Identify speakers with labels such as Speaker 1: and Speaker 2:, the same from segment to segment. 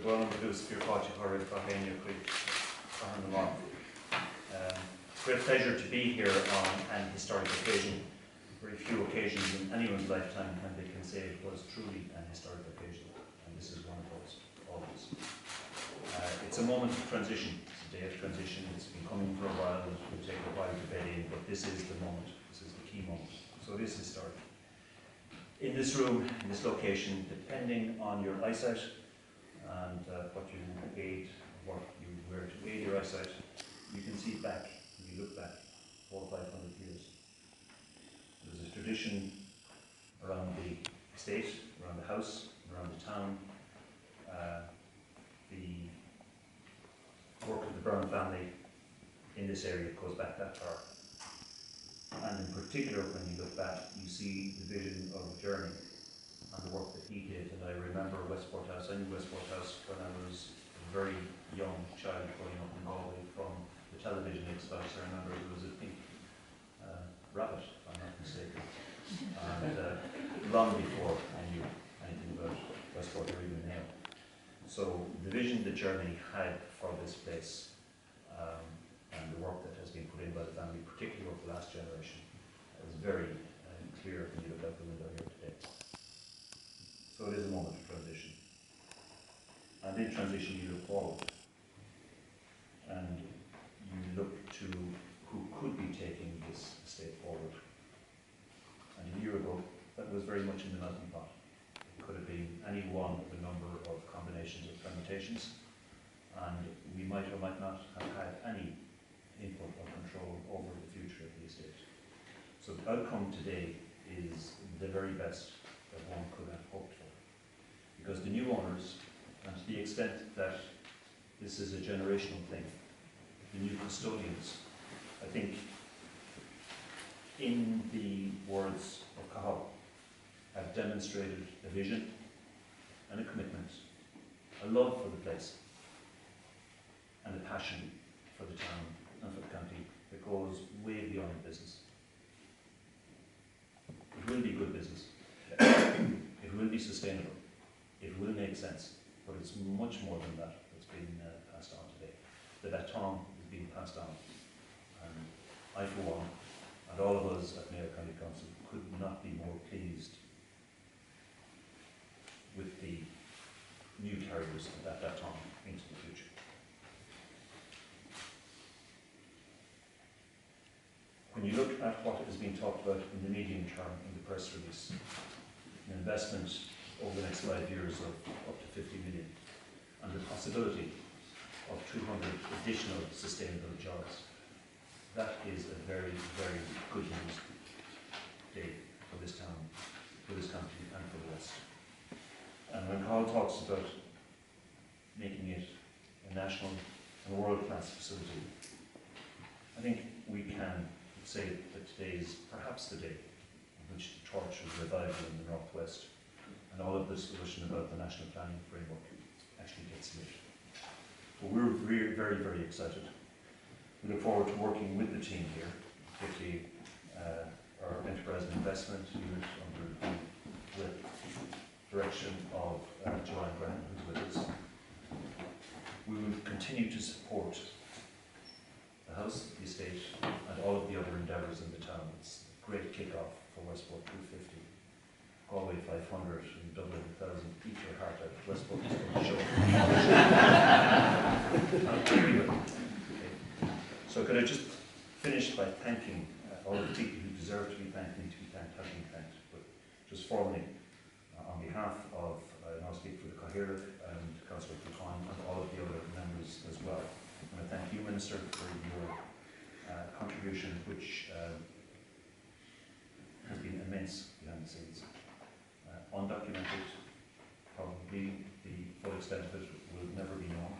Speaker 1: well on the Spear Party Horrid Bahania Creek on the Mark. Great pleasure to be here on an historic occasion. Very few occasions in anyone's lifetime when they can say it was truly an historic occasion, and this is one of those, always. It's a moment of transition, it's a day of transition, it's been coming for a while, it will take a while to bed in, but this is the moment, this is the key moment, so it is historic. In this room, in this location, depending on your eyesight and what you aid, what you wear to aid your eyesight, you can see back, you look back 400 or 500 years. There's a tradition around the estate, around the house, around the town. The work of the Brown family in this area goes back that far. And in particular, when you look back, you see the vision of journey and the work that he did. And I remember Westport House. I knew Westport House when I was a very young child growing up in Galway from the television exposure. I remember there was a pink rabbit, if I'm not mistaken. And long before I knew anything about Westport or even now. So the vision the journey had for this place and the work that has been put in by the family, particularly over the last generation, is very clear when you look out the window here today. So it is a moment of transition. And in transition you look forward. And you look to who could be taking this estate forward. And a year ago, that was very much in the melting pot. It could have been any one of a number of combinations of permutations, and we might or might not have had any input or control over the future of the estate. So the outcome today is the very best that one could have hoped for. Because the new owners, and to the extent that this is a generational thing, the new custodians, I think, in the words of Cahill, have demonstrated a vision and a commitment, a love for the place, and a passion for the town and for the county that goes way beyond business. It will be good business. It will be sustainable. It will make sense. But it's much more than that that's been passed on today. The baton is being passed on. And I, for one, and all of us at Mayo County Council could not be more pleased with the new carriers at that time into the future. When you look at what is being talked about in the medium term in the press release, an investment over the next 5 years of up to 50 million, and the possibility of 200 additional sustainable jobs, that is a very, very good news day for this town, for this country, and for the West. And when Carl talks about making it a national and world-class facility, I think we can say that today is perhaps the day in which the torch of revival in the Northwest and all of this discussion about the national planning framework actually gets lit. But we're very, very, very excited. We look forward to working with the team here, particularly our enterprise and investment unit under the direction of Joanne Graham, who's with us. We will continue to support the house, the estate, and all of the other endeavours in the town. It's a great kick-off for Westport 250. Galway 500 and Dublin 1000. Eat your heart out. Westport is going to show. Okay. So could I just finish by thanking all the people who deserve to be thanked, need to be thanked, have been thanked, but just formally, on behalf of, I now speak for the Cathaoirleach and Councillor Hynes and all of the other members as well. And I thank you, Minister, for your contribution, which has been immense behind the scenes. Undocumented, probably the full extent of it will never be known,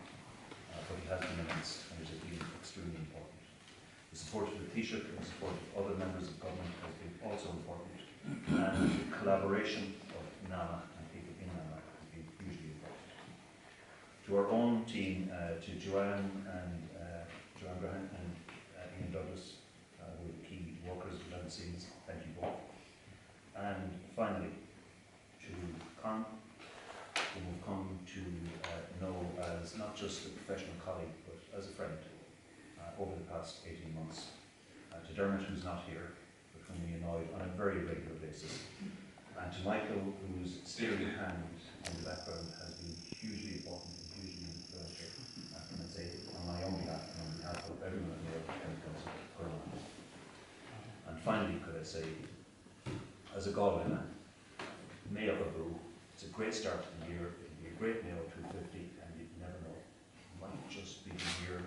Speaker 1: but it has been immense and it has been extremely important. The support of the Taoiseach and the support of other members of government has been also important, and the collaboration of NAMA and people in NAMA has been hugely important. To our own team, to Joanne Graham and Ian Douglas, who are the key workers behind the scenes, thank you both. And finally, to Con, whom we've come to know as not just a professional colleague, but as a friend over the past 18 months. To Dermot, who's not here, but whom we annoyed on a very regular basis. And to Michael, whose steering hand in the background has been hugely important and hugely influential, can I say, on my own behalf and on behalf of everyone at Mayo Council. And finally, could I say, as a Galway man, Mayo Abu, it's a great start to the year, it'll be a great Mayo 250, and you never know, it might just be the year